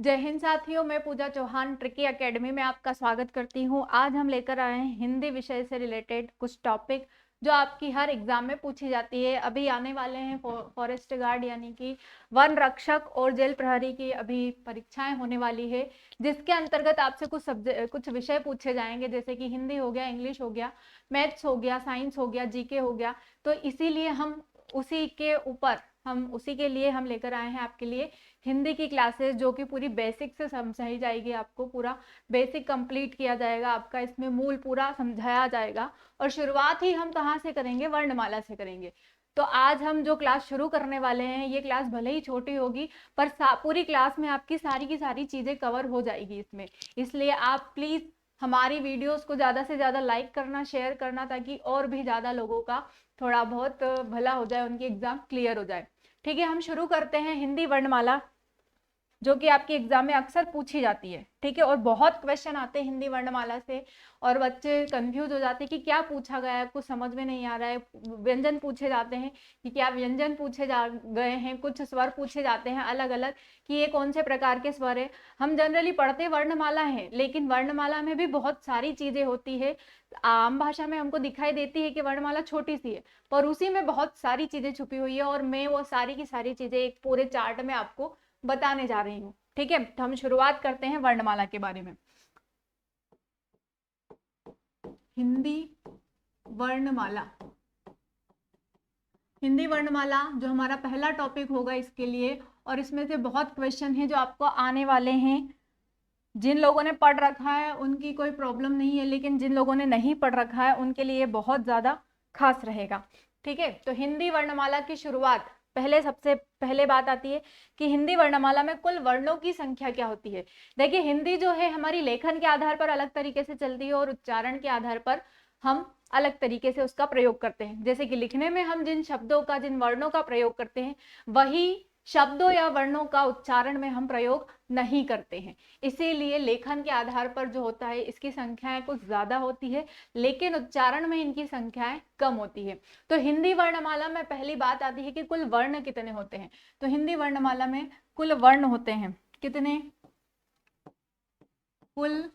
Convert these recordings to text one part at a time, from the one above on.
जय हिंद साथियों, मैं पूजा चौहान ट्रिकी एकेडमी में आपका स्वागत करती हूँ। आज हम लेकर आए हैं हिंदी विषय से रिलेटेड कुछ टॉपिक जो आपकी हर एग्जाम में पूछी जाती है। अभी आने वाले हैं फॉरेस्ट गार्ड यानी कि वन रक्षक और जेल प्रहरी की अभी परीक्षाएं होने वाली है, जिसके अंतर्गत आपसे कुछ विषय पूछे जाएंगे, जैसे कि हिंदी हो गया, इंग्लिश हो गया, मैथ्स हो गया, साइंस हो गया, जीके हो गया। तो इसीलिए उसी के लिए हम लेकर आए हैं आपके लिए हिंदी की क्लासेस, जो कि पूरी बेसिक से समझाई जाएगी। आपको पूरा बेसिक कंप्लीट किया जाएगा, आपका इसमें मूल पूरा समझाया जाएगा। और शुरुआत ही हम कहाँ से करेंगे? वर्णमाला से करेंगे। तो आज हम जो क्लास शुरू करने वाले हैं, ये क्लास भले ही छोटी होगी पर पूरी क्लास में आपकी सारी की सारी चीजें कवर हो जाएगी इसमें। इसलिए आप प्लीज हमारी वीडियोस को ज्यादा से ज्यादा लाइक करना, शेयर करना, ताकि और भी ज्यादा लोगों का थोड़ा बहुत भला हो जाए, उनकी एग्जाम क्लियर हो जाए। ठीक है, हम शुरू करते हैं हिंदी वर्णमाला, जो कि आपके एग्जाम में अक्सर पूछी जाती है। ठीक है, और बहुत क्वेश्चन आते हैं हिंदी वर्णमाला से और बच्चे कंफ्यूज हो जाते हैं कि क्या पूछा गया है, कुछ समझ में नहीं आ रहा है। व्यंजन पूछे जाते हैं कि क्या व्यंजन पूछे जा गए हैं, कुछ स्वर पूछे जाते हैं अलग अलग कि ये कौन से प्रकार के स्वर है। हम जनरली पढ़ते वर्णमाला है, लेकिन वर्णमाला में भी बहुत सारी चीजें होती है। आम भाषा में हमको दिखाई देती है कि वर्णमाला छोटी सी है, पर उसी में बहुत सारी चीजें छुपी हुई है, और मैं वो सारी की सारी चीजें एक पूरे चार्ट में आपको बताने जा रही हूँ। ठीक है, तो हम शुरुआत करते हैं वर्णमाला के बारे में। हिंदी वर्णमाला, हिंदी वर्णमाला जो हमारा पहला टॉपिक होगा इसके लिए, और इसमें से बहुत क्वेश्चन है जो आपको आने वाले हैं। जिन लोगों ने पढ़ रखा है उनकी कोई प्रॉब्लम नहीं है, लेकिन जिन लोगों ने नहीं पढ़ रखा है उनके लिए बहुत ज्यादा खास रहेगा। ठीक है, तो हिंदी वर्णमाला की शुरुआत सबसे पहले बात आती है कि हिंदी वर्णमाला में कुल वर्णों की संख्या क्या होती है। देखिए, हिंदी जो है हमारी लेखन के आधार पर अलग तरीके से चलती है और उच्चारण के आधार पर हम अलग तरीके से उसका प्रयोग करते हैं। जैसे कि लिखने में हम जिन शब्दों का, जिन वर्णों का प्रयोग करते हैं, वही शब्दों या वर्णों का उच्चारण में हम प्रयोग नहीं करते हैं। इसीलिए लेखन के आधार पर जो होता है इसकी संख्याएं कुछ ज्यादा होती है, लेकिन उच्चारण में इनकी संख्याएं कम होती है। तो हिंदी वर्णमाला में पहली बात आती है कि कुल वर्ण कितने होते हैं। तो हिंदी वर्णमाला में कुल वर्ण होते हैं कितने? कुल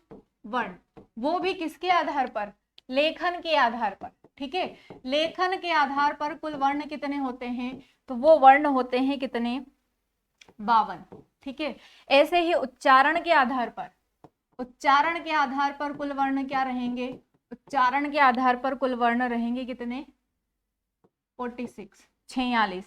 वर्ण, वो भी किसके आधार पर? लेखन के आधार पर। ठीक है, लेखन के आधार पर कुल वर्ण कितने होते हैं? तो वो वर्ण होते हैं कितने? 52। ठीक है, ऐसे ही उच्चारण के आधार पर, उच्चारण के आधार पर कुल वर्ण क्या रहेंगे? उच्चारण के आधार पर कुल वर्ण रहेंगे कितने? 46, 46।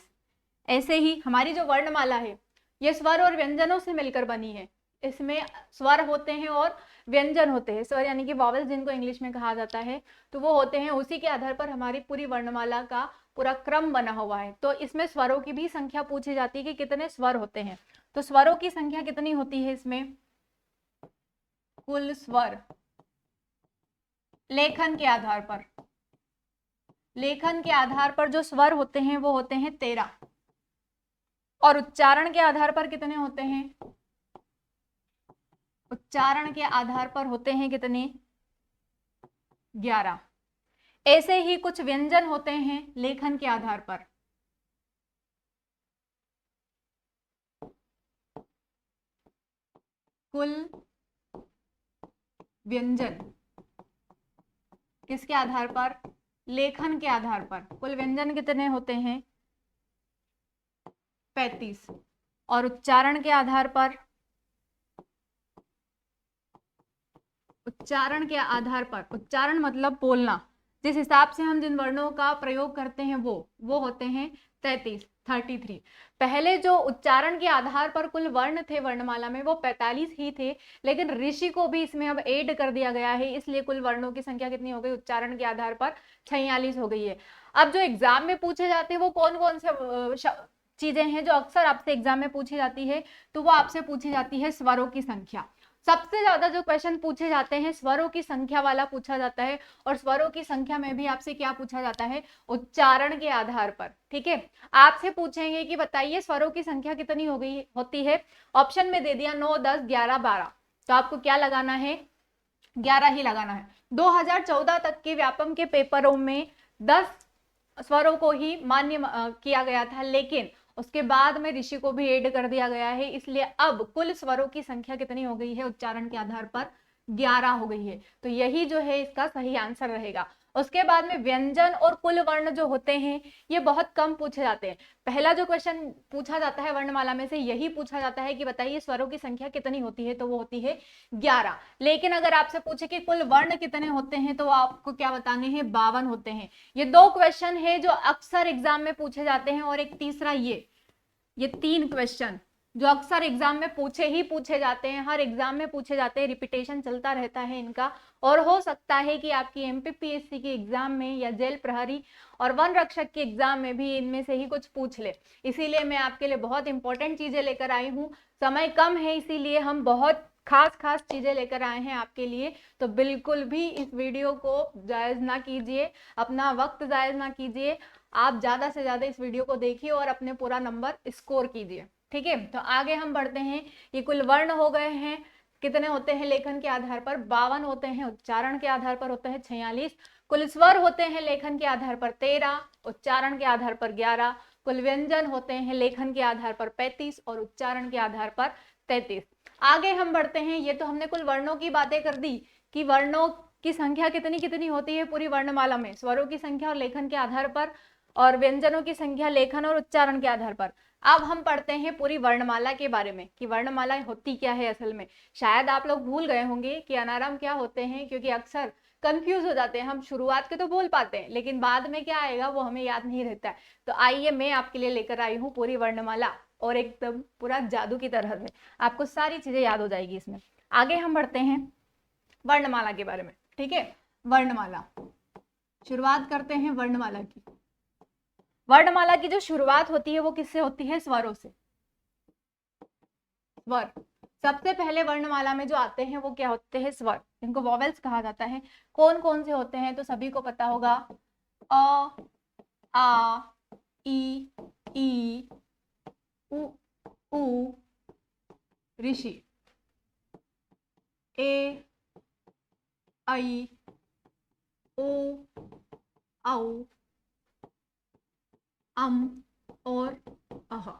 ऐसे ही हमारी जो वर्णमाला है ये स्वर और व्यंजनों से मिलकर बनी है। इसमें स्वर होते हैं और व्यंजन होते हैं। स्वर यानी कि वॉवेल्स जिनको इंग्लिश में कहा जाता है, तो वो होते हैं। उसी के आधार पर हमारी पूरी वर्णमाला का पूरा क्रम बना हुआ है। तो इसमें स्वरों की भी संख्या पूछी जाती है कि कितने स्वर होते हैं। तो स्वरों की संख्या कितनी होती है इसमें? कुल स्वर लेखन के आधार पर, लेखन के आधार पर जो स्वर होते हैं वो होते हैं 13, और उच्चारण के आधार पर कितने होते हैं? उच्चारण के आधार पर होते हैं कितने? 11। ऐसे ही कुछ व्यंजन होते हैं लेखन के आधार पर। कुल व्यंजन किसके आधार पर? लेखन के आधार पर। कुल व्यंजन कितने होते हैं? 35। और उच्चारण के आधार पर, उच्चारण के आधार पर, उच्चारण मतलब बोलना, जिस हिसाब से हम जिन वर्णों का प्रयोग करते हैं वो होते हैं 33। पहले जो उच्चारण के आधार पर कुल वर्ण थे वर्णमाला में वो 45 ही थे, लेकिन ऋषि को भी इसमें अब ऐड कर दिया गया है, इसलिए कुल वर्णों की संख्या कितनी हो गई? उच्चारण के आधार पर 46 हो गई है। अब जो एग्जाम में पूछे जाते हैं वो कौन कौन से चीजें हैं जो अक्सर आपसे एग्जाम में पूछी जाती है? तो वो आपसे पूछी जाती है स्वरों की संख्या। सबसे ज्यादा जो क्वेश्चन पूछे जाते हैं स्वरों की संख्या वाला पूछा जाता है, और स्वरों की संख्या में भी आपसे क्या पूछा जाता है? उच्चारण के आधार पर। ठीक है, आपसे पूछेंगे कि बताइए स्वरों की संख्या कितनी हो गई होती है। ऑप्शन में दे दिया 9, 10, 11, 12, तो आपको क्या लगाना है? 11 ही लगाना है। 2014 तक के व्यापम के पेपरों में 10 स्वरों को ही मान्य किया गया था, लेकिन उसके बाद में ऋषि को भी ऐड कर दिया गया है, इसलिए अब कुल स्वरों की संख्या कितनी हो गई है उच्चारण के आधार पर? 11 हो गई है। तो यही जो है इसका सही आंसर रहेगा। उसके बाद में व्यंजन और कुल वर्ण जो होते हैं ये बहुत कम पूछे जाते हैं। पहला जो क्वेश्चन पूछा जाता है वर्णमाला में से यही पूछा जाता है कि बताइए स्वरों की संख्या कितनी होती है, तो वो होती है 11। लेकिन अगर आपसे पूछे कि कुल वर्ण कितने होते हैं तो आपको क्या बताने हैं? 52 होते हैं। ये 2 क्वेश्चन है जो अक्सर एग्जाम में पूछे जाते हैं, और एक तीसरा ये 3 क्वेश्चन जो अक्सर एग्जाम में पूछे जाते हैं, हर एग्जाम में पूछे जाते हैं, रिपीटेशन चलता रहता है इनका। और हो सकता है कि आपकी एमपीपीएससी के एग्जाम में या जेल प्रहरी और वन रक्षक के एग्जाम में भी इनमें से ही कुछ पूछ ले। इसीलिए मैं आपके लिए बहुत इंपॉर्टेंट चीजें लेकर आई हूँ। समय कम है इसीलिए हम बहुत खास चीजें लेकर आए हैं आपके लिए। तो बिल्कुल भी इस वीडियो को जायज ना कीजिए, अपना वक्त जायज ना कीजिए। आप ज्यादा से ज्यादा इस वीडियो को देखिए और अपने पूरा नंबर स्कोर कीजिए। ठीक है, तो आगे हम बढ़ते हैं। ये कुल वर्ण हो गए हैं, कितने होते हैं लेखन के आधार पर? 52 होते हैं। उच्चारण के आधार पर होते हैं 46। कुल स्वर होते हैं लेखन के आधार पर 13, उच्चारण के आधार पर 11। कुल व्यंजन होते हैं लेखन के आधार पर 35 और उच्चारण के आधार पर 33। आगे हम बढ़ते हैं। ये तो हमने कुल वर्णों की बातें कर दी कि वर्णों की संख्या कितनी कितनी होती है पूरी वर्णमाला में, स्वरों की संख्या और लेखन के आधार पर, और व्यंजनों की संख्या लेखन और उच्चारण के आधार पर। अब हम पढ़ते हैं पूरी वर्णमाला के बारे में कि वर्णमाला होती क्या है असल में। शायद आप लोग भूल गए होंगे कि अनाराम क्या होते हैं, क्योंकि अक्सर कंफ्यूज हो जाते हैं। हम शुरुआत के तो बोल पाते हैं लेकिन बाद में क्या आएगा वो हमें याद नहीं रहता है। तो आइए मैं आपके लिए लेकर आई हूँ पूरी वर्णमाला, और एकदम पूरा जादू की तरह से आपको सारी चीजें याद हो जाएगी इसमें। आगे हम बढ़ते हैं वर्णमाला के बारे में। ठीक है, वर्णमाला शुरुआत करते हैं वर्णमाला की। वर्णमाला की जो शुरुआत होती है वो किससे होती है? स्वरों से। स्वर सबसे पहले वर्णमाला में जो आते हैं वो क्या होते हैं? स्वर, इनको वॉवेल्स कहा जाता है। कौन कौन से होते हैं? तो सभी को पता होगा। अ, आ, ई, उ, ऊ, ऋषि, ए, आई, ओ, औ, और अह।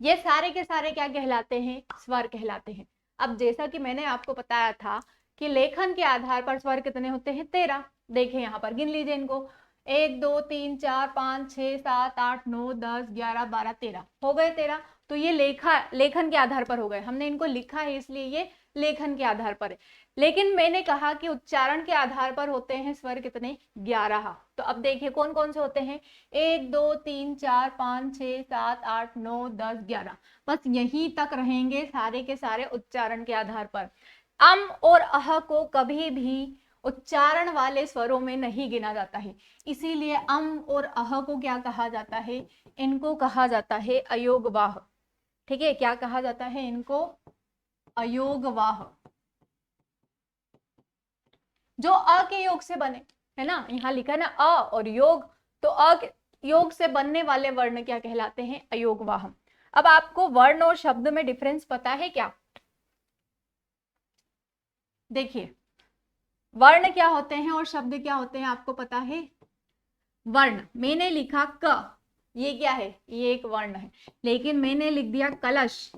ये सारे के सारे क्या कहलाते हैं? स्वर कहलाते हैं। अब जैसा कि मैंने आपको बताया था कि लेखन के आधार पर स्वर कितने होते हैं? 13। देखिए यहाँ पर गिन लीजिए इनको। 1 2 3 4 5 6 7 8 9 10 11 12 13 हो गए 13। तो ये लेखन के आधार पर हो गए। हमने इनको लिखा है इसलिए ये लेखन के आधार पर है। लेकिन मैंने कहा कि उच्चारण के आधार पर होते हैं स्वर कितने? 11। तो अब देखिए कौन कौन से होते हैं? 1 2 3 4 5 6 7 8 9 10 11। बस यहीं तक रहेंगे सारे के सारे उच्चारण के आधार पर। अम और अह को कभी भी उच्चारण वाले स्वरों में नहीं गिना जाता है, इसीलिए अम और अह को क्या कहा जाता है? इनको कहा जाता है अयोगवाह। ठीक है, क्या कहा जाता है इनको? अयोगवाह। जो अ के योग से बने, है ना, यहाँ लिखा है ना अ और योग, तो अ योग से बनने वाले वर्ण क्या कहलाते हैं? अयोगवाह। अब आपको वर्ण और शब्द में डिफरेंस पता है क्या? देखिए वर्ण क्या होते हैं और शब्द क्या होते हैं आपको पता है? वर्ण मैंने लिखा क, ये क्या है? ये एक वर्ण है। लेकिन मैंने लिख दिया कलश,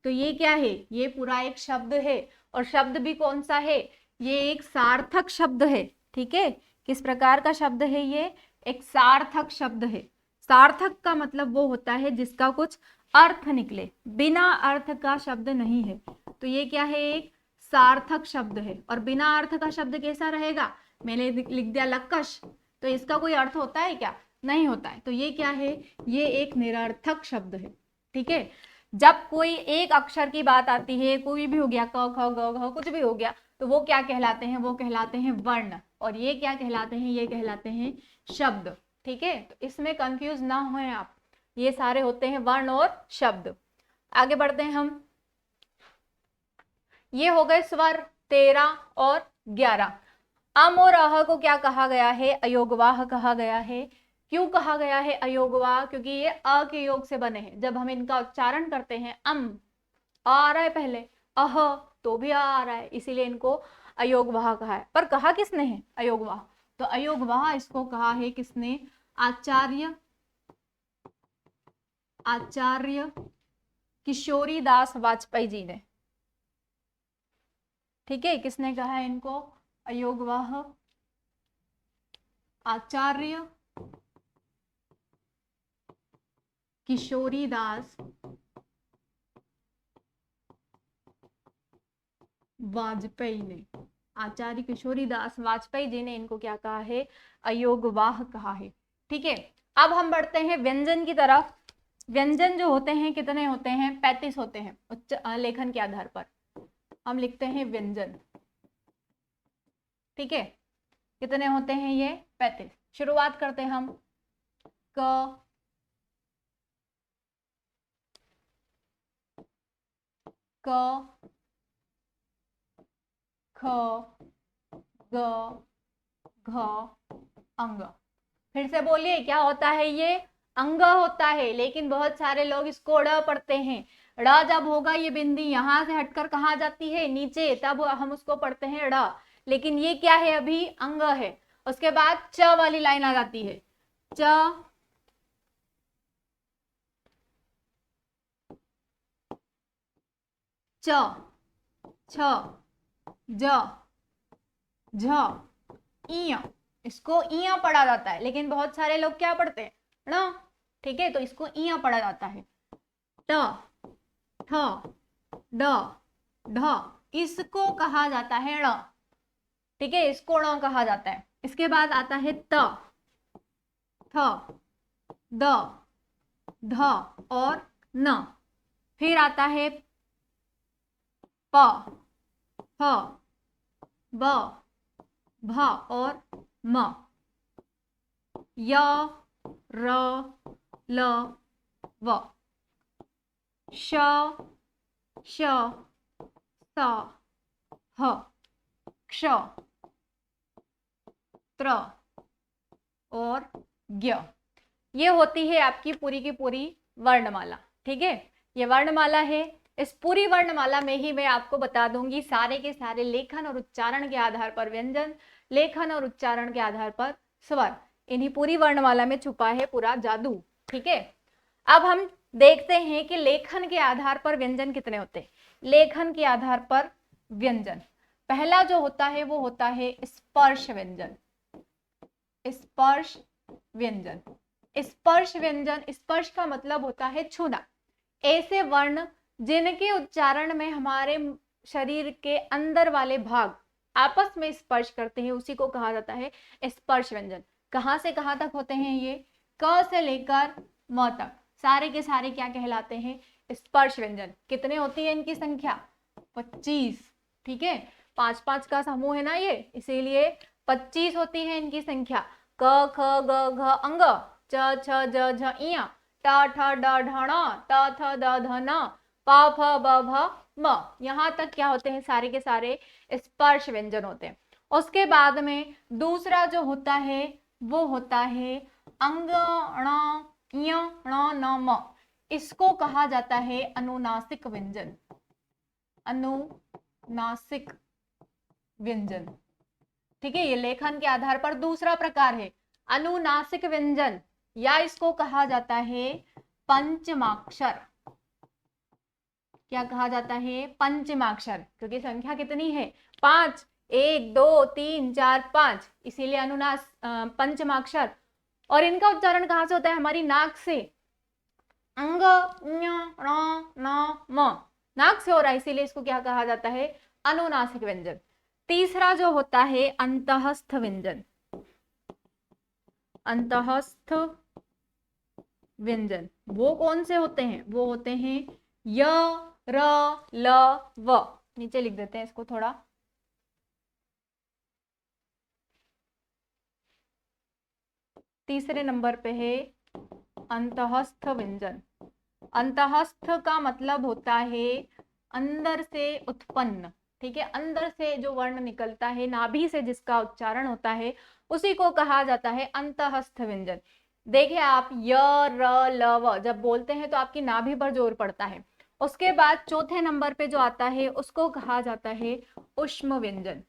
तो ये क्या है? ये पूरा एक शब्द है। और शब्द भी कौन सा है? ये एक सार्थक शब्द है। ठीक है, किस प्रकार का शब्द है ये? एक सार्थक शब्द है। सार्थक का मतलब वो होता है जिसका कुछ अर्थ निकले, बिना अर्थ का शब्द नहीं है। तो ये क्या है? एक सार्थक शब्द है। और बिना अर्थ का शब्द कैसा रहेगा? मैंने लिख दिया लक्कश, तो इसका कोई अर्थ होता है क्या? नहीं होता है। तो ये क्या है? ये एक निरर्थक शब्द है। ठीक है, जब कोई एक अक्षर की बात आती है, कोई भी हो गया, क ख ग घ कुछ भी हो गया, तो वो क्या कहलाते हैं? वो कहलाते हैं वर्ण। और ये क्या कहलाते हैं? ये कहलाते हैं शब्द। ठीक है, तो इसमें कंफ्यूज ना होए आप, ये सारे होते हैं वर्ण और शब्द। आगे बढ़ते हैं हम। ये हो गए स्वर 13 और 11। अम और अह को क्या कहा गया है? अयोगवाह कहा गया है। क्यों कहा गया है अयोगवाह? क्योंकि ये अ के योग से बने हैं। जब हम इनका उच्चारण करते हैं, अम आ रहा है पहले, अह तो भी आ रहा है, इसीलिए इनको अयोगवाह कहा है। पर कहा किसने है अयोगवाह? तो अयोगवाह इसको कहा है किसने? आचार्य किशोरीदास वाजपेयी जी ने। ठीक है, किसने कहा है इनको? अयोगवाह आचार्य किशोरीदास वाजपेयी ने। आचार्य किशोरीदास वाजपेयी जी ने इनको क्या कहा है? अयोगवाह कहा है। ठीक है, अब हम बढ़ते हैं व्यंजन की तरफ। व्यंजन जो होते हैं कितने होते हैं? 35 होते हैं लेखन के आधार पर। हम लिखते हैं व्यंजन। ठीक है, कितने होते हैं ये? 35। शुरुआत करते हैं हम। क, क, ख, ग, घ, अंग। फिर से बोलिए, क्या होता है ये? अंग होता है, लेकिन बहुत सारे लोग इसको ड़ पढ़ते हैं। ड़ जब होगा ये बिंदी यहां से हटकर कहाँ जाती है? नीचे, तब हम उसको पढ़ते हैं ड़। लेकिन ये क्या है? अभी अंग है। उसके बाद च वाली लाइन आ जाती है। च, च, छ, ज, झ, इय। इसको इया पढ़ा जाता है, लेकिन बहुत सारे लोग क्या पढ़ते हैं? ण। ठीक है, तो इसको इया पढ़ा जाता है। ट, ठ, ड, ढ, इसको कहा जाता है ण। ठीक है, इसको ण कहा जाता है। इसके बाद आता है त, थ, द, ध और न। फिर आता है प, फ, ब, भ और म। य, र, ल, व। श, श, स, ह, क्ष, त्र और ज्ञ। ये होती है आपकी पूरी की पूरी वर्णमाला। ठीक है, ये वर्णमाला है। इस पूरी वर्णमाला में ही मैं आपको बता दूंगी सारे के सारे लेखन और उच्चारण के आधार पर व्यंजन, लेखन और उच्चारण के आधार पर स्वर। इन्हीं पूरी वर्णमाला में छुपा है पूरा जादू। ठीक है, अब हम देखते हैं कि लेखन के आधार पर व्यंजन कितने होते हैं। लेखन के आधार पर व्यंजन, पहला जो होता है वो होता है स्पर्श व्यंजन। स्पर्श व्यंजन, स्पर्श व्यंजन, स्पर्श का मतलब होता है छूना। ऐसे वर्ण जिनके उच्चारण में हमारे शरीर के अंदर वाले भाग आपस में स्पर्श करते हैं, उसी को कहा जाता है स्पर्श व्यंजन। कहां से कहां तक होते हैं ये? क से लेकर म तक सारे के सारे क्या कहलाते हैं? स्पर्श व्यंजन। कितने होती है इनकी संख्या? 25। ठीक है, 5-5 का समूह है ना ये, इसीलिए 25 होती है इनकी संख्या। क, ख, ग, घ, अंग, च, छ, ज, झ, इय, ट, ठ, ड, ढ, ण, त, थ, द, ध, न, प, फ, ब, भ, म। यहां तक क्या होते हैं? सारे के सारे स्पर्श व्यंजन होते हैं। उसके बाद में दूसरा जो होता है वो होता है अंग, ण, इय, ण, न, म। इसको कहा जाता है अनुनासिक व्यंजन। अनुनासिक व्यंजन। ठीक है, ये लेखन के आधार पर दूसरा प्रकार है अनुनासिक व्यंजन, या इसको कहा जाता है पंचमाक्षर। क्या कहा जाता है? पंचमाक्षर, क्योंकि संख्या कितनी है? 5, 1, 2, 3, 4, 5, इसीलिए अनुनास पंचमाक्षर। और इनका उच्चारण कहां से होता है? हमारी नाक से। अंग, ञ, ण, न, म, नाक से हो रहा है, इसीलिए इसको क्या कहा जाता है? अनुनासिक व्यंजन। तीसरा जो होता है अंतःस्थ व्यंजन। अंतःस्थ व्यंजन वो कौन से होते हैं? वो होते हैं य, र, ल, व। नीचे लिख देते हैं इसको थोड़ा। तीसरे नंबर पे है अंतःस्थ व्यंजन। अंतःस्थ का मतलब होता है अंदर से उत्पन्न। ठीक है, अंदर से जो वर्ण निकलता है, नाभि से जिसका उच्चारण होता है, उसी को कहा जाता है अंतःस्थ व्यंजन। देखिए आप य, र, ल, व जब बोलते हैं तो आपकी नाभि पर जोर पड़ता है। उसके बाद चौथे नंबर पे जो आता है उसको कहा जाता है ऊष्म व्यंजन।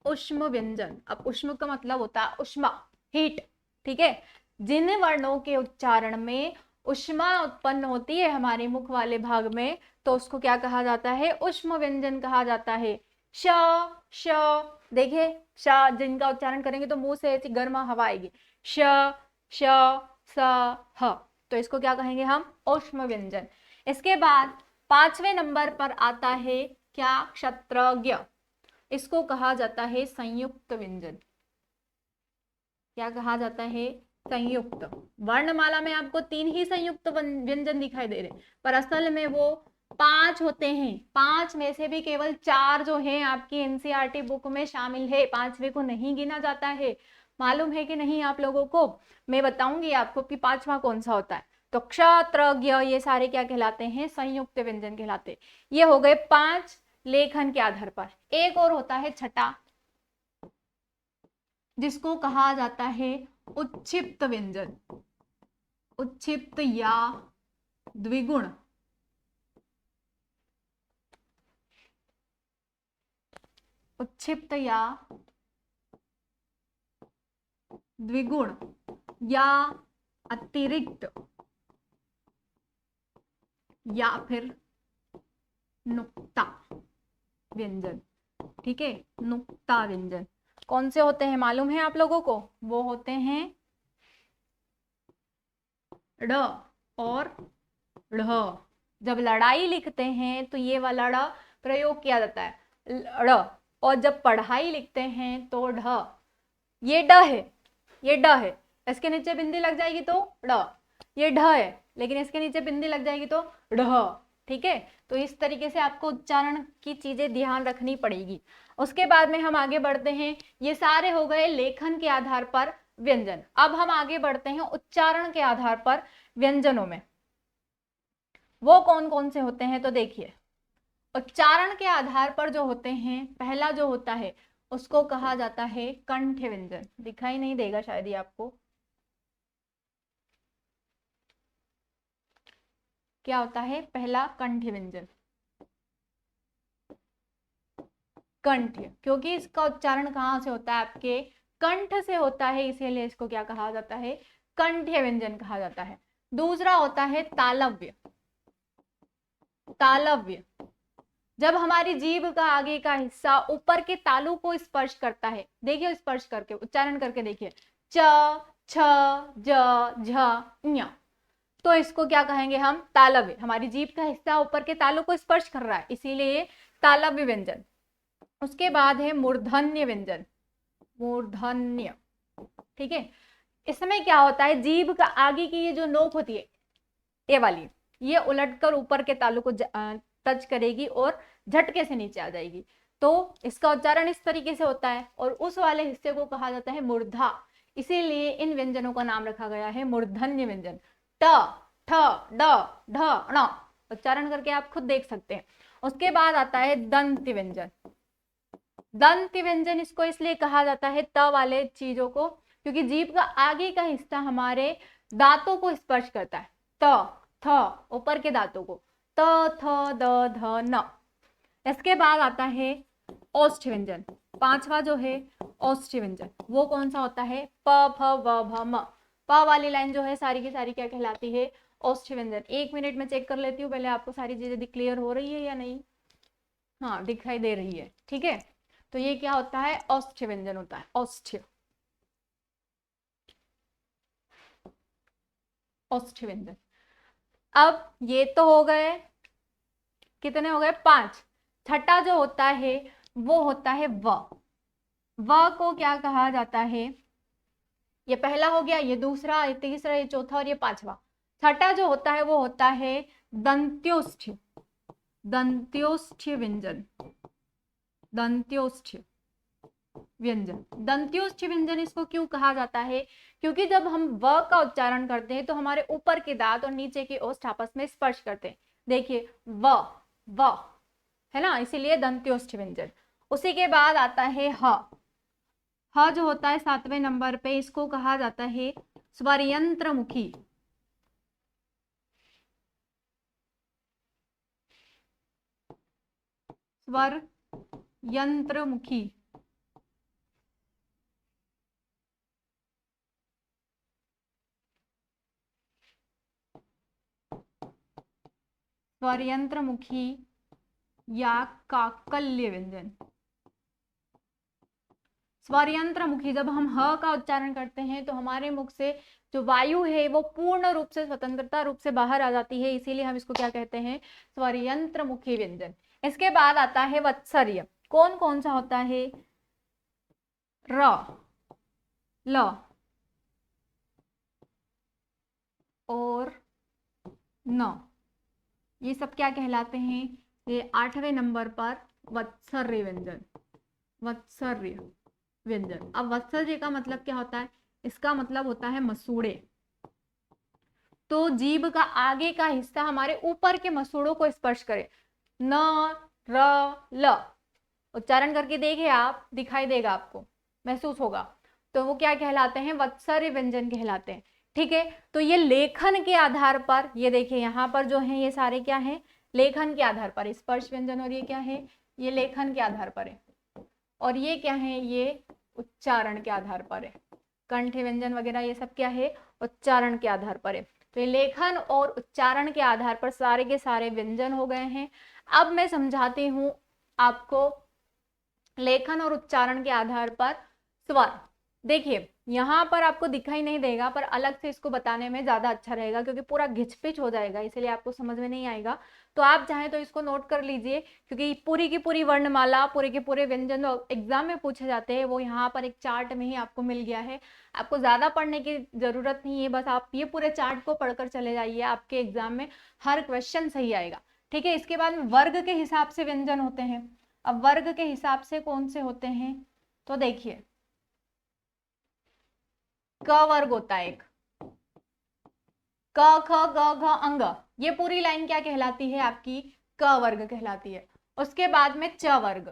ऊष्म व्यंजन, अब ऊष्म का मतलब होता है उष्मा, हीट। ठीक है, जिन वर्णों के उच्चारण में उष्मा उत्पन्न होती है हमारे मुख वाले भाग में, तो उसको क्या कहा जाता है? उष्म व्यंजन कहा जाता है। श, श, देखिए श जिनका उच्चारण करेंगे तो मुंह से ऐसी गर्म हवा आएगी। श, श, स, ह, तो इसको क्या कहेंगे हम? उष्म व्यंजन। इसके बाद 5वें नंबर पर आता है क्या? क्षत्रज्ञ। इसको कहा जाता है संयुक्त व्यंजन। क्या कहा जाता है? संयुक्त। वर्णमाला में आपको 3 ही संयुक्त व्यंजन दिखाई दे रहे, पर असल में वो 5 होते हैं। 5 में से भी केवल 4 जो है आपकी एनसीईआरटी बुक में शामिल है, 5वें को नहीं गिना जाता है। मालूम है कि नहीं आप लोगों को? मैं बताऊंगी आपको कि 5वां कौन सा होता है। तो क्षत्रज्ञ ये सारे क्या कहलाते हैं? संयुक्त व्यंजन कहलाते हैं। ये हो गए 5 लेखन के आधार पर। एक और होता है छठा, जिसको कहा जाता है उच्छिप्त व्यंजन। उच्छिप्त या द्विगुण। उच्छिप्त या द्विगुण या अतिरिक्त या फिर नुक्ता व्यंजन। ठीक है, नुक्ता व्यंजन कौन से होते हैं मालूम है आप लोगों को? वो होते हैं ड़ और ढ़। जब लड़ाई लिखते हैं तो ये वाला ड़ प्रयोग किया जाता है, ड़, और जब पढ़ाई लिखते हैं तो ढ। ये ड है, ये ड है, इसके नीचे बिंदी लग जाएगी तो ड़। ये ढ है, लेकिन इसके नीचे बिंदी लग जाएगी तो ढ। ठीक है, तो इस तरीके से आपको उच्चारण की चीजें ध्यान रखनी पड़ेगी। उसके बाद में हम आगे बढ़ते हैं। ये सारे हो गए लेखन के आधार पर व्यंजन। अब हम आगे बढ़ते हैं उच्चारण के आधार पर व्यंजनों में। वो कौन कौन से होते हैं? तो देखिए, उच्चारण के आधार पर जो होते हैं, पहला जो होता है उसको कहा जाता है कंठ व्यंजन। दिखाई नहीं देगा शायद ये आपको। क्या होता है पहला? कंठ व्यंजन। कंठ, क्योंकि इसका उच्चारण कहां से होता है? आपके कंठ से होता है, इसीलिए इसको क्या कहा जाता है? कंठ्य व्यंजन कहा जाता है। दूसरा होता है तालव्य। तालव्य, जब हमारी जीभ का आगे का हिस्सा ऊपर के तालु को स्पर्श करता है। देखिए स्पर्श करके उच्चारण करके देखिए, च, छ, ज, झ, ञ, तो इसको क्या कहेंगे हम? तालव्य। हमारी जीभ का हिस्सा ऊपर के तालु को स्पर्श कर रहा है, इसीलिए तालव्य व्यंजन। उसके बाद है मूर्धन्य व्यंजन। मूर्धन्य, ठीक है। इसमें क्या होता है? जीभ का आगे की ये जो नोक होती है, ये वाली, ये उलटकर ऊपर के तालु को टच करेगी और झटके से नीचे आ जाएगी। तो इसका उच्चारण इस तरीके से होता है, और उस वाले हिस्से को कहा जाता है मूर्धा। इसीलिए इन व्यंजनों का नाम रखा गया है मूर्धन्य व्यंजन। ट, ठ, ड, ढ, ण, उच्चारण करके आप खुद देख सकते हैं। उसके बाद आता है दंत व्यंजन। दंत व्यंजन इसको इसलिए कहा जाता है त वाले चीजों को, क्योंकि जीभ का आगे का हिस्सा हमारे दांतों को स्पर्श करता है। त, थ, ऊपर के दांतों को, त, थ, द, ध, न। इसके बाद आता है ओष्ठ व्यंजन। 5वां जो है ओष्ठ व्यंजन, वो कौन सा होता है? प, फ, व, भ, म। प वाली लाइन जो है सारी की सारी क्या कहलाती है? ओष्ठ व्यंजन। 1 मिनट में चेक कर लेती हूँ पहले आपको सारी चीजें क्लियर हो रही है या नहीं। हाँ, दिखाई दे रही है, ठीक है। तो ये क्या होता है? ओष्ठ व्यंजन होता है, ओष्ठ, ओष्ठ व्यंजन। अब ये तो हो गए, कितने हो गए? 5। छठा जो होता है वो होता है व। व को क्या कहा जाता है? ये पहला हो गया, ये दूसरा, ये तीसरा, ये चौथा और ये 5वां। छठा जो होता है वो होता है दंत्योष्ठ। दंत्योष्ठ व्यंजन। दंत्योष्ठ व्यंजन। दंत्योष्ठ व्यंजन इसको क्यों कहा जाता है? क्योंकि जब हम व का उच्चारण करते हैं तो हमारे ऊपर के दांत और नीचे के ओष्ठ आपस में स्पर्श करते हैं। देखिए व, व, है ना, इसीलिए दंत्योष्ठ व्यंजन। उसी के बाद आता है ह। ह जो होता है 7वें नंबर पे, इसको कहा जाता है स्वरयंत्र मुखी। स्वर यंत्र मुखी। स्वरयंत्रमुखी या काकल्य व्यंजन। स्वरयंत्रमुखी, जब हम ह का उच्चारण करते हैं तो हमारे मुख से जो वायु है वो पूर्ण रूप से स्वतंत्रता रूप से बाहर आ जाती है, इसीलिए हम इसको क्या कहते हैं, स्वरयंत्रमुखी व्यंजन। इसके बाद आता है वत्सर्य। कौन कौन सा होता है, र, ल और न, ये सब क्या कहलाते हैं, ये 8वें नंबर पर वत्सर्य व्यंजन। वत्सर्य व्यंजन। अब वत्सर्य का मतलब क्या होता है, इसका मतलब होता है मसूड़े। तो जीभ का आगे का हिस्सा हमारे ऊपर के मसूड़ों को स्पर्श करे। न, र, ल उच्चारण करके देखिए आप, दिखाई देगा आपको, महसूस होगा, तो वो क्या कहलाते हैं, वत्सर्य व्यंजन कहलाते हैं। ठीक है, तो ये लेखन के आधार पर, ये देखिए यहाँ पर जो है ये सारे क्या है, लेखन के आधार पर स्पर्श व्यंजन, और ये क्या है, ये लेखन के आधार पर है, और ये क्या है, ये उच्चारण के आधार पर है। कंठ व्यंजन वगैरह ये सब क्या है, उच्चारण के आधार पर है। तो ये लेखन और उच्चारण के आधार पर सारे के सारे व्यंजन हो गए हैं। अब मैं समझाती हूं आपको लेखन और उच्चारण के आधार पर स्वर। देखिए यहाँ पर आपको दिखाई नहीं देगा, पर अलग से इसको बताने में ज्यादा अच्छा रहेगा, क्योंकि पूरा घिचपिच हो जाएगा, इसलिए आपको समझ में नहीं आएगा। तो आप चाहें तो इसको नोट कर लीजिए, क्योंकि पूरी की पूरी वर्णमाला, पूरे के पूरे व्यंजन एग्जाम में पूछे जाते हैं, वो यहाँ पर एक चार्ट में ही आपको मिल गया है। आपको ज्यादा पढ़ने की जरूरत नहीं है, बस आप ये पूरे चार्ट को पढ़कर चले जाइए, आपके एग्जाम में हर क्वेश्चन सही आएगा। ठीक है, इसके बाद में वर्ग के हिसाब से व्यंजन होते हैं। अब वर्ग के हिसाब से कौन से होते हैं, तो देखिए क वर्ग होता है एक, क ख ग घ अंग, ये पूरी लाइन क्या कहलाती है आपकी, क वर्ग कहलाती है। उसके बाद में च वर्ग।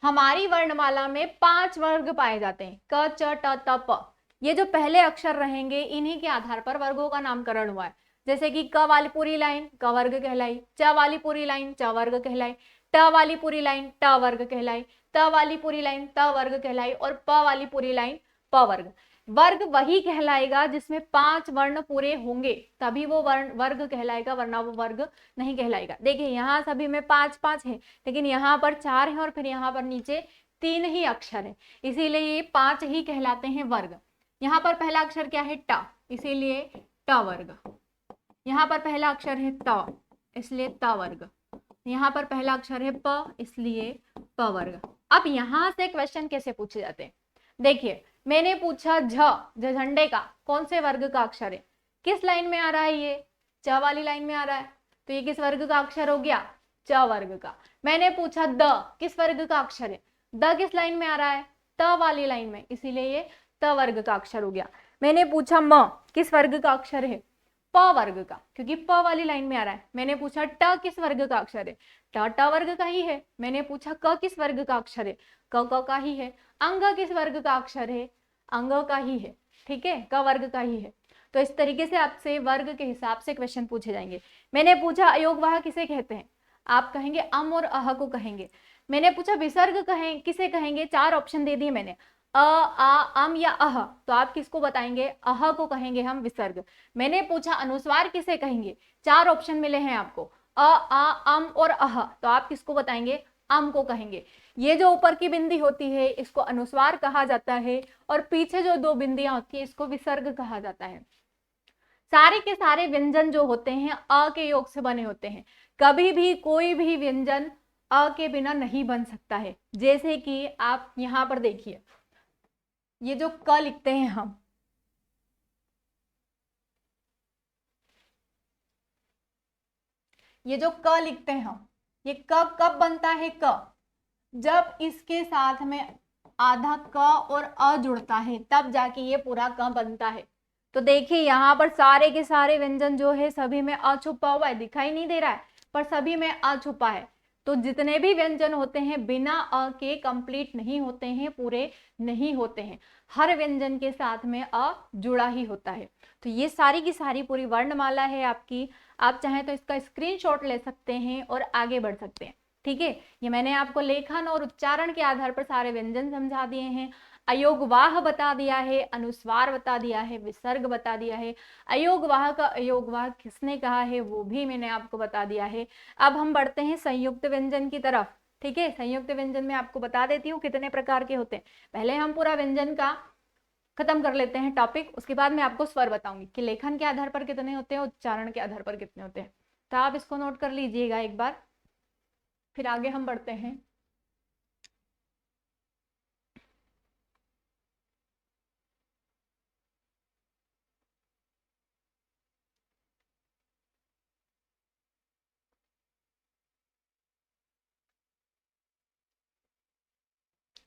हमारी वर्णमाला में 5 वर्ग पाए जाते हैं, क च ट त प। ये जो पहले अक्षर रहेंगे इन्हीं के आधार पर वर्गों का नामकरण हुआ है। जैसे कि क वाली पूरी लाइन क वर्ग कहलाई, च वाली पूरी लाइन च वर्ग कहलाई, ट वाली पूरी लाइन ट वर्ग कहलाई, त वाली पूरी लाइन त वर्ग कहलाई, और प वाली पूरी लाइन प वर्ग। वर्ग वही कहलाएगा जिसमें 5 वर्ण पूरे होंगे, तभी वो वर्ग कहलाएगा, वरना वो वर्ग नहीं कहलाएगा। देखिए यहाँ सभी में 5 5 है, लेकिन यहाँ पर 4 है, और फिर यहाँ पर नीचे 3 ही अक्षर है, इसीलिए ये 5 ही कहलाते हैं वर्ग। यहाँ पर पहला अक्षर क्या है, ट, इसीलिए ट वर्ग। यहाँ पर पहला अक्षर है त, इसलिए त वर्ग। यहाँ पर पहला अक्षर है प, इसलिए प वर्ग। अब यहाँ से क्वेश्चन कैसे पूछे जाते हैं, देखिए मैंने पूछा झंडे का कौन से वर्ग का अक्षर है, किस लाइन में आ रहा है, ये च वाली लाइन में आ रहा है, तो ये किस वर्ग का अक्षर हो गया, च वर्ग का। मैंने पूछा द किस वर्ग का अक्षर है, द किस लाइन में आ रहा है, त वाली लाइन में, इसीलिए ये त वर्ग का अक्षर हो गया। मैंने पूछा म किस वर्ग का अक्षर है, प वर्ग का, क्योंकि प वाली लाइन में आ रहा है। मैंने पूछा ट किस वर्ग का अक्षर है, ट वर्ग का ही है। मैंने पूछा क किस वर्ग का अक्षर है, क का ही है। अंग किस वर्ग का अक्षर है, अंग का ही है। ठीक है, क वर्ग का ही है। तो इस तरीके से आपसे वर्ग के हिसाब से क्वेश्चन पूछे जाएंगे। मैंने पूछा अयोगवाह किसे कहते हैं, आप कहेंगे अम और अह को कहेंगे। मैंने पूछा विसर्ग किसे कहेंगे, 4 ऑप्शन दे दिए मैंने, अ, आ, अम या अह, तो आप किसको बताएंगे, अह को कहेंगे हम विसर्ग। मैंने पूछा अनुस्वार किसे कहेंगे, 4 ऑप्शन मिले हैं आपको, अ, आ, अम और अह, तो आप किसको बताएंगे, अम को कहेंगे। ये जो ऊपर की बिंदी होती है इसको अनुस्वार कहा जाता है, और पीछे जो 2 बिंदियां होती है इसको विसर्ग कहा जाता है। सारे के सारे व्यंजन जो होते हैं अ के योग से बने होते हैं। कभी भी कोई भी व्यंजन अ के बिना नहीं बन सकता है। जैसे कि आप यहां पर देखिए, ये जो क लिखते हैं हम, ये जो क लिखते हैं हम, ये कब कब बनता है, क जब इसके साथ में आधा क और अ जुड़ता है, तब जाके ये पूरा क बनता है। तो देखिए यहाँ पर सारे के सारे व्यंजन जो है सभी में अ छुपा हुआ है, दिखाई नहीं दे रहा है पर सभी में अ छुपा है। तो जितने भी व्यंजन होते हैं बिना अ के कंप्लीट नहीं होते हैं, पूरे नहीं होते हैं। हर व्यंजन के साथ में अ जुड़ा ही होता है। तो ये सारी की सारी पूरी वर्णमाला है आपकी। आप चाहें तो इसका स्क्रीनशॉट ले सकते हैं और आगे बढ़ सकते हैं। ठीक है, ये मैंने आपको लेखन और उच्चारण के आधार पर सारे व्यंजन समझा दिए हैं। अयोगवाह बता दिया है, अनुस्वार बता दिया है, विसर्ग बता दिया है। अयोगवाह का अयोगवाह किसने कहा है वो भी मैंने आपको बता दिया है। अब हम बढ़ते हैं संयुक्त व्यंजन की तरफ। ठीक है, संयुक्त व्यंजन में आपको बता देती हूँ कितने प्रकार के होते हैं। पहले हम पूरा व्यंजन का खत्म कर लेते हैं टॉपिक, उसके बाद मैं आपको स्वर बताऊंगी कि लेखन के आधार पर कितने होते हैं, उच्चारण के आधार पर कितने होते हैं। तो आप इसको नोट कर लीजिएगा एक बार, फिर आगे हम बढ़ते हैं।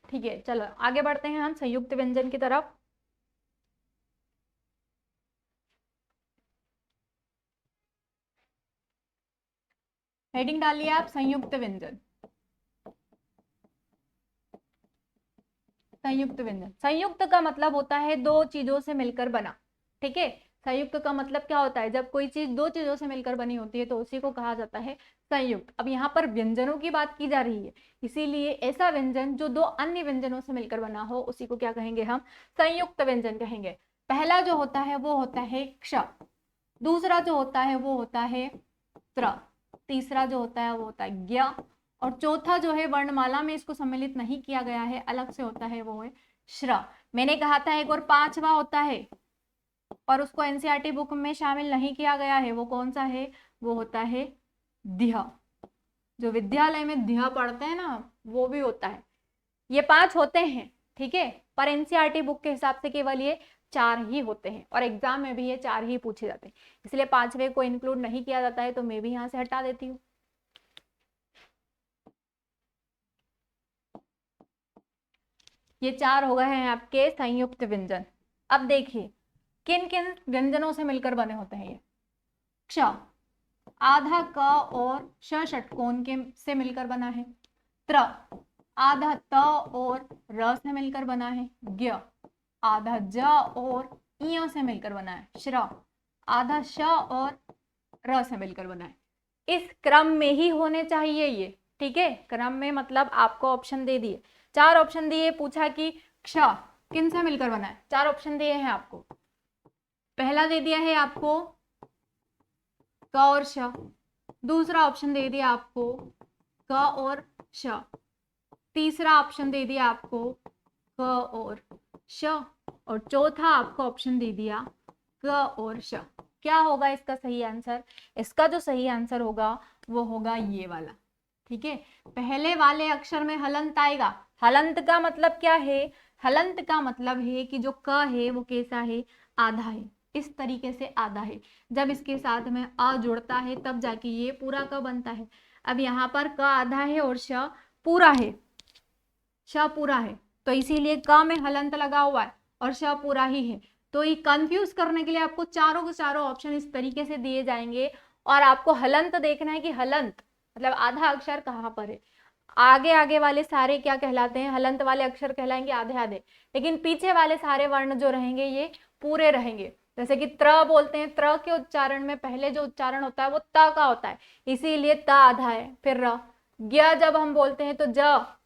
ठीक है, चलो आगे बढ़ते हैं हम संयुक्त व्यंजन की तरफ। हेडिंग डालिए आप संयुक्त व्यंजन। संयुक्त व्यंजन, संयुक्त का मतलब होता है दो चीजों से मिलकर बना। ठीक है, संयुक्त का मतलब क्या होता है, जब कोई चीज दो चीजों से मिलकर बनी होती है तो उसी को कहा जाता है संयुक्त। अब यहाँ पर व्यंजनों की बात की जा रही है, इसीलिए ऐसा व्यंजन जो दो अन्य व्यंजनों से मिलकर बना हो उसी को क्या कहेंगे हम, संयुक्त व्यंजन कहेंगे। पहला जो होता है वो होता है क्ष, दूसरा जो होता है वो होता है त्र, तीसरा जो होता है वो होता है ज्ञ, और चौथा जो है वर्णमाला में इसको सम्मिलित नहीं किया गया है, अलग से होता है, वो है श्र। मैंने कहा था एक और पांचवा होता है और उसको एनसीईआरटी बुक में शामिल नहीं किया गया है, वो कौन सा है, वो होता है ध्य। जो विद्यालय में ध्य पढ़ते हैं ना वो भी होता है। ये पांच होते हैं, ठीक है, पर एनसीईआरटी बुक के हिसाब से केवल ये चार ही होते हैं और एग्जाम में भी ये चार ही पूछे जाते हैं, इसलिए पांचवे को इंक्लूड नहीं किया जाता है, तो मैं भी यहां से हटा देती हूँ। ये चार हो गए हैं आपके संयुक्त व्यंजन। अब देखिए किन किन व्यंजनों से मिलकर बने होते हैं ये। क्ष आधा क और श षटकोण के से मिलकर बना है। त्र आधा त और र से मिलकर बना है। ज्ञ आधा ज और इ से मिलकर बना है। श्र आधा श और र से मिलकर बना है। इस क्रम में ही होने चाहिए ये, ठीक है, क्रम में मतलब आपको ऑप्शन दे दिए, चार ऑप्शन दिए, पूछा कि क्ष किन से मिलकर बना है, चार ऑप्शन दिए हैं आपको। पहला दे दिया है आपको क और श, दूसरा ऑप्शन दे दिया आपको क और श, तीसरा ऑप्शन दे दिया आपको क और श, और चौथा आपको ऑप्शन दे दिया क और श। क्या होगा इसका सही आंसर, इसका जो सही आंसर होगा वो होगा ये वाला। ठीक है, पहले वाले अक्षर में हलंत आएगा। हलंत का मतलब क्या है, हलंत का मतलब है कि जो क है वो कैसा है, आधा है, इस तरीके से आधा है। जब इसके साथ में अ जुड़ता है तब जाके ये पूरा क बनता है। अब यहाँ पर क आधा है और श पूरा है, श पूरा है, तो इसीलिए क में हलंत लगा हुआ है और श पूरा ही है। तो ये कंफ्यूज करने के लिए आपको चारों के चारों ऑप्शन इस तरीके से दिए जाएंगे और आपको हलंत देखना है कि हलंत मतलब आधा अक्षर कहाँ पर है। आगे आगे वाले सारे क्या कहलाते हैं, हलंत वाले अक्षर कहलाएंगे आधे आधे, लेकिन पीछे वाले सारे वर्ण जो रहेंगे ये पूरे रहेंगे। जैसे कि त्र बोलते हैं, त्र के उच्चारण में पहले जो उच्चारण होता है वो त का होता है, इसीलिए त आधा है। फिर र, ज्ञ जब हम बोलते हैं तो ज,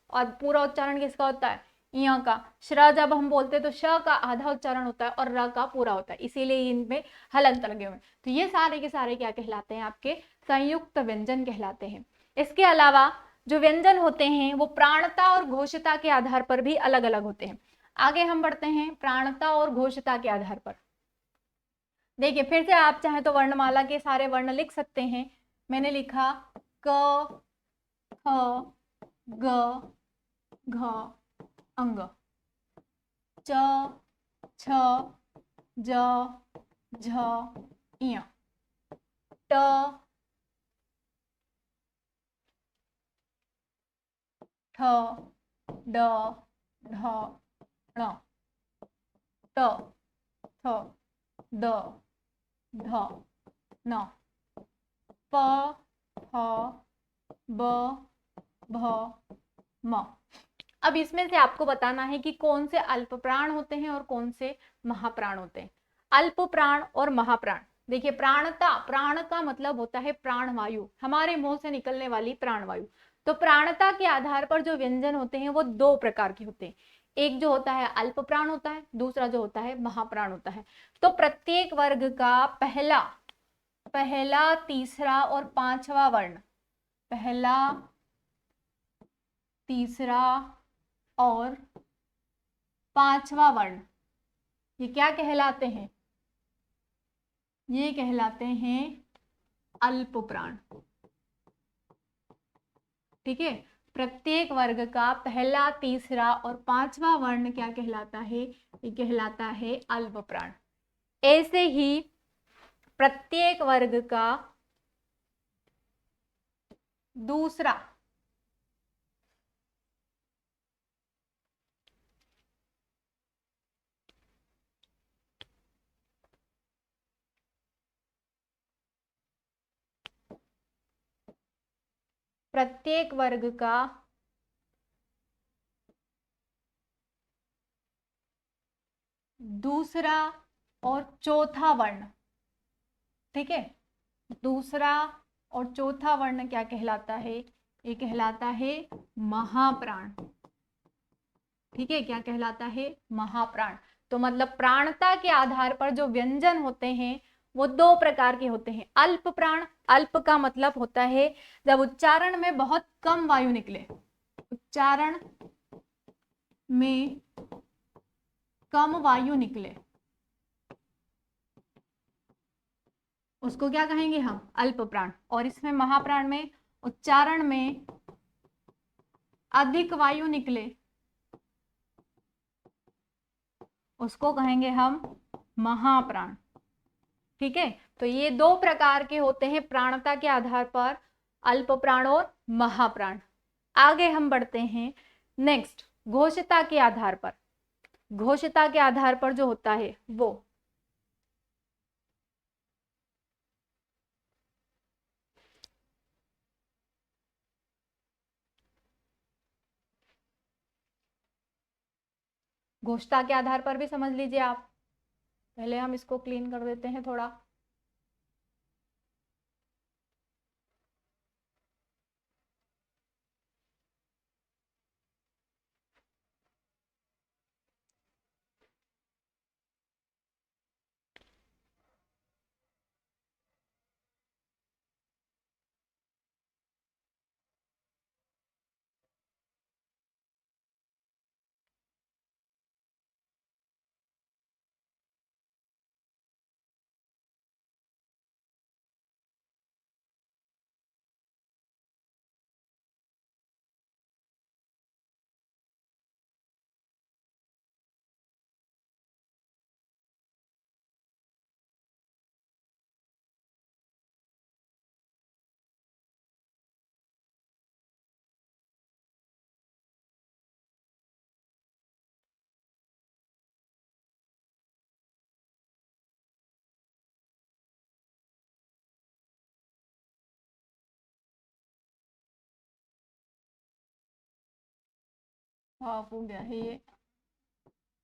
और पूरा उच्चारण किसका होता है, य का। श्र जब हम बोलते हैं तो श का आधा उच्चारण होता है और र का पूरा होता है, इसीलिए इनमें हलंत लगे हुए हैं। तो ये सारे के सारे क्या कहलाते हैं, आपके संयुक्त व्यंजन कहलाते हैं। इसके अलावा जो व्यंजन होते हैं वो प्राणता और घोषता के आधार पर भी अलग अलग होते हैं। आगे हम बढ़ते हैं प्राणता और घोषता के आधार पर। देखिए फिर से आप चाहें तो वर्णमाला के सारे वर्ण लिख सकते हैं। मैंने लिखा क, ख, ग, घ, अंग, च, छ, ज, झ, ञ, ट, ठ, ड, ढ, ण, त, थ, द, ध, न, प, फ, ब, भ, म। अब इसमें से आपको बताना है कि कौन से अल्प प्राण होते हैं और कौन से महाप्राण होते हैं। अल्प प्राण और महाप्राण, देखिए प्राणता, प्राण का मतलब होता है प्राण वायु, हमारे मुंह से निकलने वाली प्राण वायु। तो प्राणता के आधार पर जो व्यंजन होते हैं वो दो प्रकार के होते हैं। एक जो होता है अल्प प्राण होता है, दूसरा जो होता है महाप्राण होता है। तो प्रत्येक वर्ग का पहला, तीसरा और पांचवा वर्ण, पहला, तीसरा और पांचवा वर्ण, ये क्या कहलाते हैं? ये कहलाते हैं अल्प प्राण। ठीक है, प्रत्येक वर्ग का पहला, तीसरा और पांचवा वर्ण क्या कहलाता है? ये कहलाता है अल्प प्राण। ऐसे ही प्रत्येक वर्ग का दूसरा, प्रत्येक वर्ग का दूसरा और चौथा वर्ण, ठीक है, दूसरा और चौथा वर्ण क्या कहलाता है? ये कहलाता है महाप्राण। ठीक है, क्या कहलाता है? महाप्राण। तो मतलब प्राणता के आधार पर जो व्यंजन होते हैं वो दो प्रकार के होते हैं। अल्प प्राण, अल्प का मतलब होता है जब उच्चारण में बहुत कम वायु निकले, उच्चारण में कम वायु निकले, उसको क्या कहेंगे हम? अल्प प्राण। और इसमें महाप्राण में उच्चारण में अधिक वायु निकले, उसको कहेंगे हम महाप्राण। ठीक है, तो ये दो प्रकार के होते हैं प्राणता के आधार पर, अल्प प्राण और महाप्राण। आगे हम बढ़ते हैं नेक्स्ट, घोषिता के आधार पर। घोषिता के आधार पर जो होता है वो घोषिता के आधार पर भी समझ लीजिए आप। पहले हम इसको क्लीन कर देते हैं थोड़ा। हाँ, हो गया है ये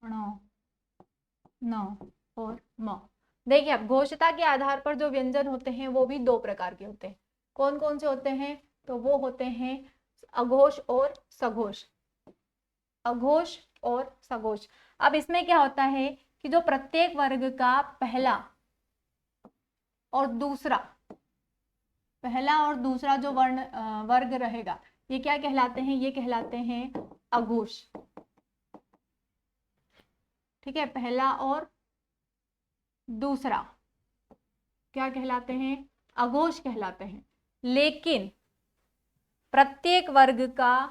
ण, न और म। देखिए, अब घोषिता के आधार पर जो व्यंजन होते हैं वो भी दो प्रकार के होते हैं। कौन कौन से होते हैं? तो वो होते हैं अघोष और सघोष। अघोष और सघोष। अब इसमें क्या होता है कि जो प्रत्येक वर्ग का पहला और दूसरा, पहला और दूसरा जो वर्ग रहेगा, ये क्या कहलाते हैं? ये कहलाते हैं अघोष। ठीक है, पहला और दूसरा क्या कहलाते हैं? अघोष कहलाते हैं। लेकिन प्रत्येक वर्ग का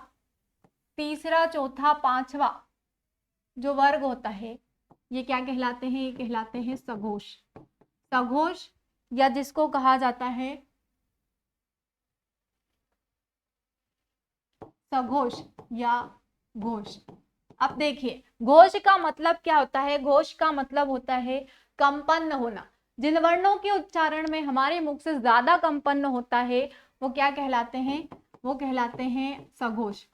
तीसरा, चौथा, पांचवा जो वर्ग होता है ये क्या कहलाते हैं? ये कहलाते हैं सघोष। सघोष या जिसको कहा जाता है सघोष या घोष। अब देखिए, घोष का मतलब क्या होता है? घोष का मतलब होता है कंपन होना। जिन वर्णों के उच्चारण में हमारे मुख से ज्यादा कंपन होता है वो क्या कहलाते हैं? वो कहलाते हैं सघोष।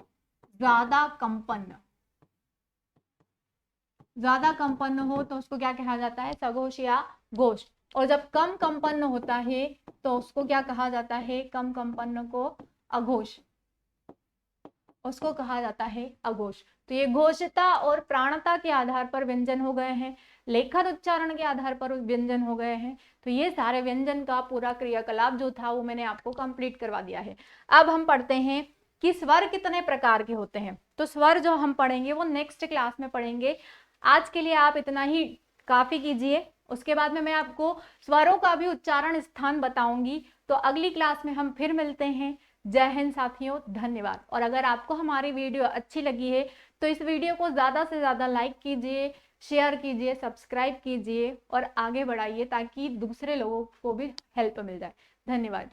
ज्यादा कंपन, ज्यादा कंपन हो तो उसको क्या कहा जाता है? सघोष या घोष। और जब कम कंपन होता है तो उसको क्या कहा जाता है? कम कंपन को अघोष। उसको कहा जाता है अघोष। तो ये घोषता और प्राणता के आधार पर व्यंजन हो गए हैं, लेखन उच्चारण के आधार पर व्यंजन हो गए हैं। तो ये सारे व्यंजन का पूरा क्रियाकलाप जो था वो मैंने आपको कंप्लीट करवा दिया है। अब हम पढ़ते हैं कि स्वर कितने प्रकार के होते हैं। तो स्वर जो हम पढ़ेंगे वो नेक्स्ट क्लास में पढ़ेंगे। आज के लिए आप इतना ही काफी कीजिए। उसके बाद में मैं आपको स्वरों का भी उच्चारण स्थान बताऊंगी। तो अगली क्लास में हम फिर मिलते हैं। जय हिंद साथियों, धन्यवाद। और अगर आपको हमारी वीडियो अच्छी लगी है तो इस वीडियो को ज़्यादा से ज़्यादा लाइक कीजिए, शेयर कीजिए, सब्सक्राइब कीजिए और आगे बढ़ाइए ताकि दूसरे लोगों को भी हेल्प मिल जाए। धन्यवाद।